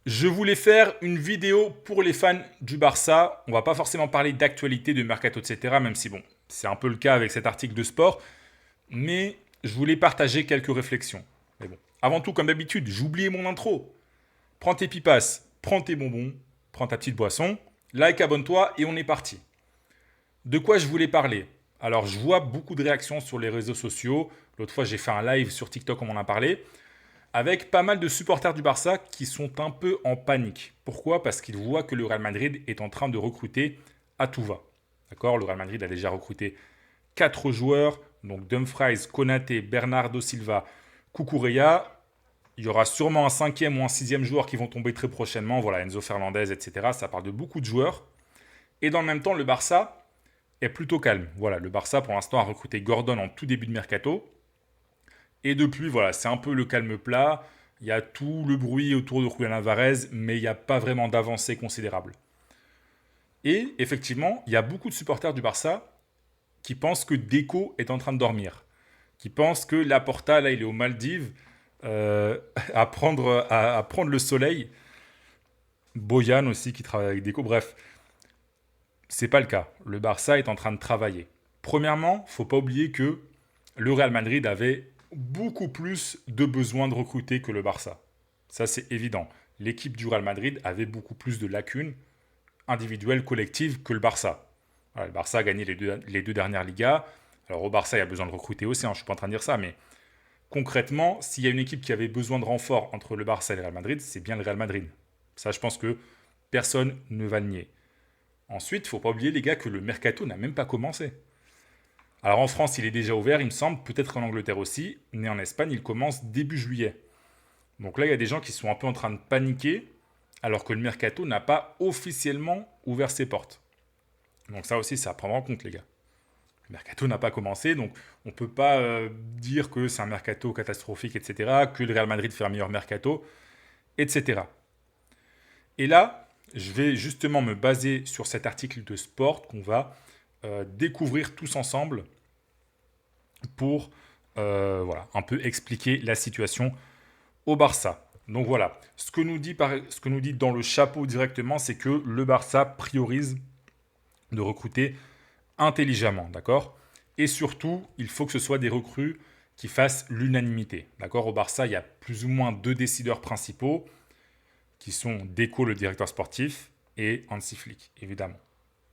Je voulais faire une vidéo pour les fans du Barça. On va pas forcément parler d'actualité, de mercato, etc. Même si bon, c'est un peu le cas avec cet article de sport. Mais je voulais partager quelques réflexions. Mais bon, avant tout, comme d'habitude, j'ai oublié mon intro. Prends tes pipas, prends tes bonbons, prends ta petite boisson, like, abonne-toi et on est parti. De quoi je voulais parler? Alors, je vois beaucoup de réactions sur les réseaux sociaux. L'autre fois, j'ai fait un live sur TikTok, on en a parlé, avec pas mal de supporters du Barça qui sont un peu en panique. Pourquoi? Parce qu'ils voient que le Real Madrid est en train de recruter à tout va. D'accord? Le Real Madrid a déjà recruté 4 joueurs, donc Dumfries, Konaté, Bernardo Silva, Cucurella. Il y aura sûrement un cinquième ou un sixième joueur qui vont tomber très prochainement. Voilà, Enzo Fernandez, etc. Ça parle de beaucoup de joueurs. Et dans le même temps, le Barça est plutôt calme. Voilà, le Barça pour l'instant a recruté Gordon en tout début de mercato. Et depuis, voilà, c'est un peu le calme plat. Il y a tout le bruit autour de Julián Alvarez, mais il n'y a pas vraiment d'avancée considérable. Et effectivement, il y a beaucoup de supporters du Barça qui pensent que Deco est en train de dormir, qui pensent que Laporta, là, il est aux Maldives, à prendre le soleil. Boyan aussi qui travaille avec Deco. Bref, c'est pas le cas. Le Barça est en train de travailler. Premièrement, faut pas oublier que le Real Madrid avait beaucoup plus de besoins de recruter que le Barça. Ça, c'est évident. L'équipe du Real Madrid avait beaucoup plus de lacunes individuelles, collectives que le Barça. Voilà, le Barça a gagné les deux dernières Ligas. Alors au Barça, il y a besoin de recruter aussi, hein, je ne suis pas en train de dire ça, mais concrètement, s'il y a une équipe qui avait besoin de renfort entre le Barça et le Real Madrid, c'est bien le Real Madrid. Ça, je pense que personne ne va le nier. Ensuite, il ne faut pas oublier, les gars, que le mercato n'a même pas commencé. Alors en France, il est déjà ouvert, il me semble, peut-être en Angleterre aussi, mais en Espagne, il commence début juillet. Donc là, il y a des gens qui sont un peu en train de paniquer, alors que le mercato n'a pas officiellement ouvert ses portes. Donc ça aussi, c'est à prendre en compte, les gars. Le mercato n'a pas commencé, donc on ne peut pas dire que c'est un mercato catastrophique, etc., que le Real Madrid fait un meilleur mercato, etc. Et là, je vais justement me baser sur cet article de sport qu'on va découvrir tous ensemble pour voilà, un peu expliquer la situation au Barça. Donc voilà, ce que nous dit dans le chapeau directement, c'est que le Barça priorise de recruter intelligemment, d'accord? Et surtout, il faut que ce soit des recrues qui fassent l'unanimité, d'accord? Au Barça, il y a plus ou moins deux décideurs principaux, qui sont Deco, le directeur sportif, et Hansi Flick, évidemment.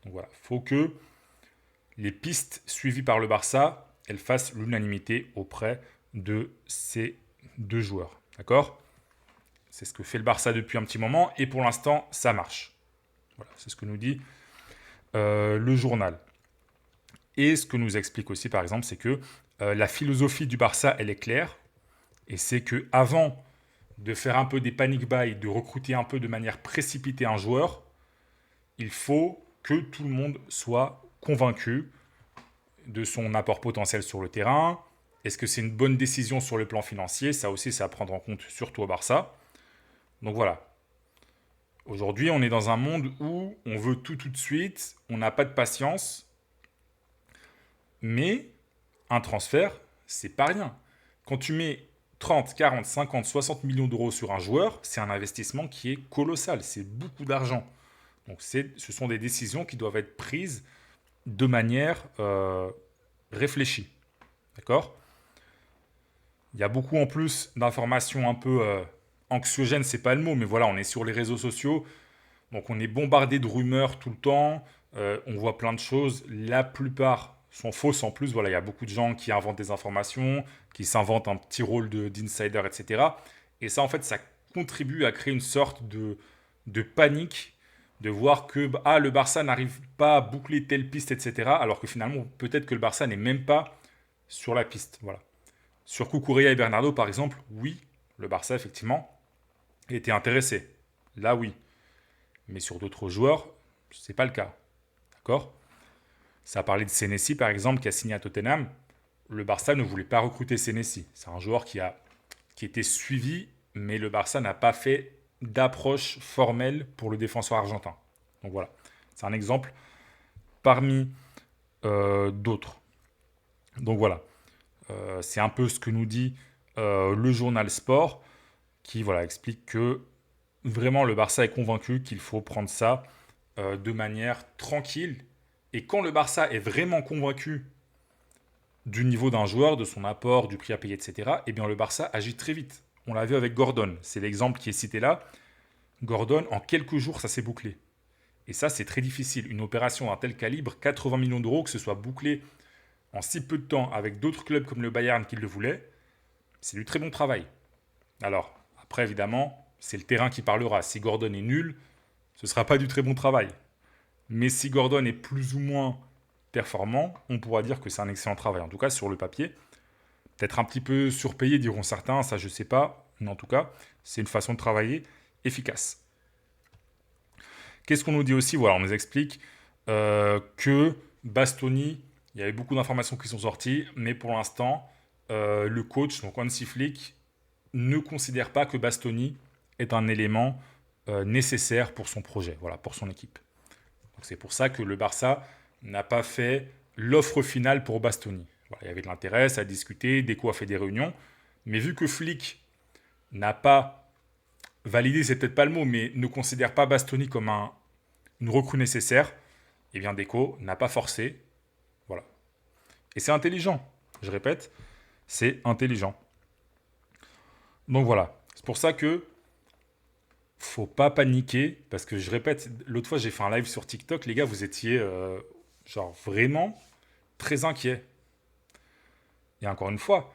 Donc voilà, il faut que les pistes suivies par le Barça, elles fassent l'unanimité auprès de ces deux joueurs, d'accord? C'est ce que fait le Barça depuis un petit moment, et pour l'instant, ça marche. Voilà, c'est ce que nous dit le journal. Et ce que nous explique aussi, par exemple, c'est que la philosophie du Barça, elle est claire. Et c'est que avant de faire un peu des panic buys, de recruter un peu de manière précipitée un joueur, il faut que tout le monde soit convaincu de son apport potentiel sur le terrain. Est-ce que c'est une bonne décision sur le plan financier? Ça aussi, c'est à prendre en compte, surtout au Barça. Donc voilà. Aujourd'hui, on est dans un monde où on veut tout de suite, on n'a pas de patience, mais un transfert, c'est pas rien. Quand tu mets 30, 40, 50, 60 millions d'euros sur un joueur, c'est un investissement qui est colossal, c'est beaucoup d'argent. Donc ce sont des décisions qui doivent être prises de manière réfléchie. D'accord? Il y a beaucoup en plus d'informations un peu anxiogènes, c'est pas le mot, mais voilà, on est sur les réseaux sociaux, donc on est bombardé de rumeurs tout le temps, on voit plein de choses, la plupart sont fausses en plus, voilà, il y a beaucoup de gens qui inventent des informations, qui s'inventent un petit rôle d'insider, etc. Et ça, en fait, ça contribue à créer une sorte de panique, de voir que le Barça n'arrive pas à boucler telle piste, etc. Alors que finalement, peut-être que le Barça n'est même pas sur la piste. Voilà. Sur Cucurella et Bernardo, par exemple, oui, le Barça, effectivement, était intéressé. Là, oui. Mais sur d'autres joueurs, c'est pas le cas. D'accord? Ça a parlé de Senesi, par exemple, qui a signé à Tottenham. Le Barça ne voulait pas recruter Senesi. C'est un joueur qui était suivi, mais le Barça n'a pas fait d'approche formelle pour le défenseur argentin. Donc voilà, c'est un exemple parmi d'autres. Donc voilà, c'est un peu ce que nous dit le journal Sport, qui voilà, explique que vraiment, le Barça est convaincu qu'il faut prendre ça de manière tranquille. Et quand le Barça est vraiment convaincu du niveau d'un joueur, de son apport, du prix à payer, etc., eh bien le Barça agit très vite. On l'a vu avec Gordon. C'est l'exemple qui est cité là. Gordon, en quelques jours, ça s'est bouclé. Et ça, c'est très difficile. Une opération d'un tel calibre, 80 millions d'euros, que ce soit bouclé en si peu de temps avec d'autres clubs comme le Bayern qui le voulaient, c'est du très bon travail. Alors, après, évidemment, c'est le terrain qui parlera. Si Gordon est nul, ce ne sera pas du très bon travail. Mais si Gordon est plus ou moins performant, on pourra dire que c'est un excellent travail. En tout cas, sur le papier. Peut-être un petit peu surpayé, diront certains, ça je ne sais pas. Mais en tout cas, c'est une façon de travailler efficace. Qu'est-ce qu'on nous dit aussi? Voilà, on nous explique que Bastoni, il y avait beaucoup d'informations qui sont sorties, mais pour l'instant, le coach, donc Hansi Flick, ne considère pas que Bastoni est un élément nécessaire pour son projet, voilà, pour son équipe. Donc c'est pour ça que le Barça n'a pas fait l'offre finale pour Bastoni. Voilà, il y avait de l'intérêt, ça a discuté, Deco a fait des réunions, mais vu que Flick n'a pas validé, c'est peut-être pas le mot, mais ne considère pas Bastoni comme une recrue nécessaire, eh bien Deco n'a pas forcé. Voilà. Et c'est intelligent, je répète, c'est intelligent. Donc voilà, c'est pour ça que faut pas paniquer, parce que je répète, l'autre fois j'ai fait un live sur TikTok, les gars, vous étiez genre vraiment très inquiets. Et encore une fois,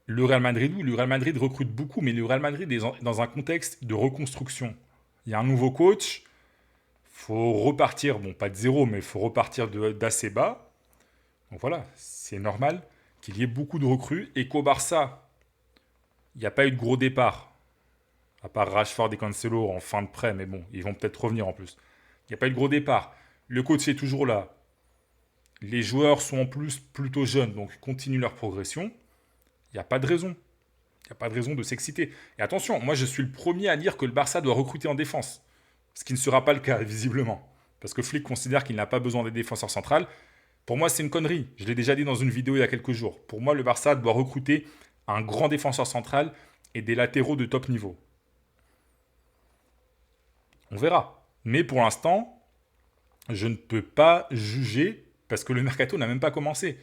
le Real Madrid, oui, le Real Madrid recrute beaucoup, mais le Real Madrid est dans un contexte de reconstruction. Il y a un nouveau coach, faut repartir, bon pas de zéro, mais il faut repartir d'assez bas. Donc voilà, c'est normal qu'il y ait beaucoup de recrues et qu'au Barça, il n'y a pas eu de gros départ. À part Rashford et Cancelo en fin de prêt, mais bon, ils vont peut-être revenir en plus. Il n'y a pas eu de gros départ. Le coach est toujours là. Les joueurs sont en plus plutôt jeunes, donc continuent leur progression. Il n'y a pas de raison. Il n'y a pas de raison de s'exciter. Et attention, moi je suis le premier à dire que le Barça doit recruter en défense. Ce qui ne sera pas le cas, visiblement. Parce que Flick considère qu'il n'a pas besoin des défenseurs centrales. Pour moi, c'est une connerie. Je l'ai déjà dit dans une vidéo il y a quelques jours. Pour moi, le Barça doit recruter un grand défenseur central et des latéraux de top niveau. On verra. Mais pour l'instant, je ne peux pas juger parce que le mercato n'a même pas commencé.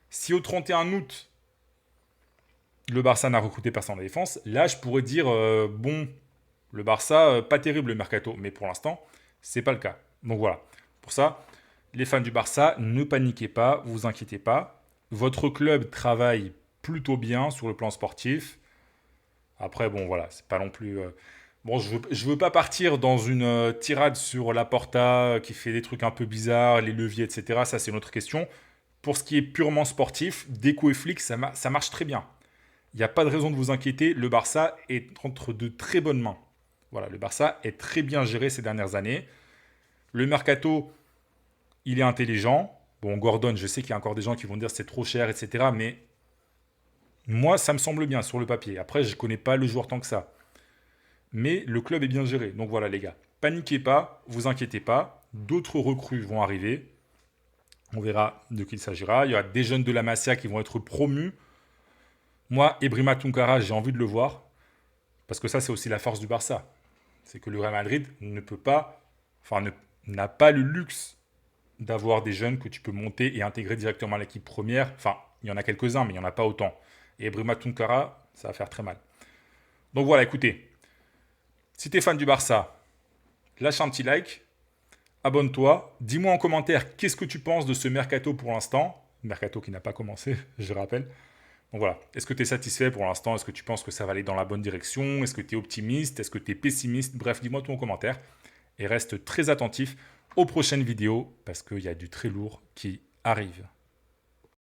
Si au 31 août, le Barça n'a recruté personne en défense, là, je pourrais dire, bon, le Barça, pas terrible le mercato. Mais pour l'instant, c'est pas le cas. Donc voilà. Pour ça, les fans du Barça, ne paniquez pas, vous inquiétez pas. Votre club travaille plutôt bien sur le plan sportif. Après, bon, voilà, c'est pas non plus... Bon, je veux pas partir dans une tirade sur Laporta qui fait des trucs un peu bizarres, les leviers, etc. Ça, c'est une autre question. Pour ce qui est purement sportif, Deco et Flick, ça marche très bien. Il n'y a pas de raison de vous inquiéter. Le Barça est entre de très bonnes mains. Voilà, le Barça est très bien géré ces dernières années. Le mercato, il est intelligent. Bon, Gordon, je sais qu'il y a encore des gens qui vont dire c'est trop cher, etc. Mais moi, ça me semble bien sur le papier. Après, je ne connais pas le joueur tant que ça. Mais le club est bien géré. Donc voilà les gars, paniquez pas, vous inquiétez pas. D'autres recrues vont arriver. On verra de qui il s'agira. Il y a des jeunes de la Masia qui vont être promus. Moi, Ebrima Tunkara, j'ai envie de le voir. Parce que ça, c'est aussi la force du Barça. C'est que le Real Madrid ne peut pas, n'a pas le luxe d'avoir des jeunes que tu peux monter et intégrer directement à l'équipe première. Enfin, il y en a quelques-uns, mais il n'y en a pas autant. Et Ebrima Tunkara, ça va faire très mal. Donc voilà, écoutez. Si tu es fan du Barça, lâche un petit like, abonne-toi, dis-moi en commentaire qu'est-ce que tu penses de ce mercato pour l'instant. Mercato qui n'a pas commencé, je rappelle. Donc voilà, est-ce que tu es satisfait pour l'instant? Est-ce que tu penses que ça va aller dans la bonne direction? Est-ce que tu es optimiste? Est-ce que tu es pessimiste? Bref, dis-moi tout en commentaire. Et reste très attentif aux prochaines vidéos parce qu'il y a du très lourd qui arrive.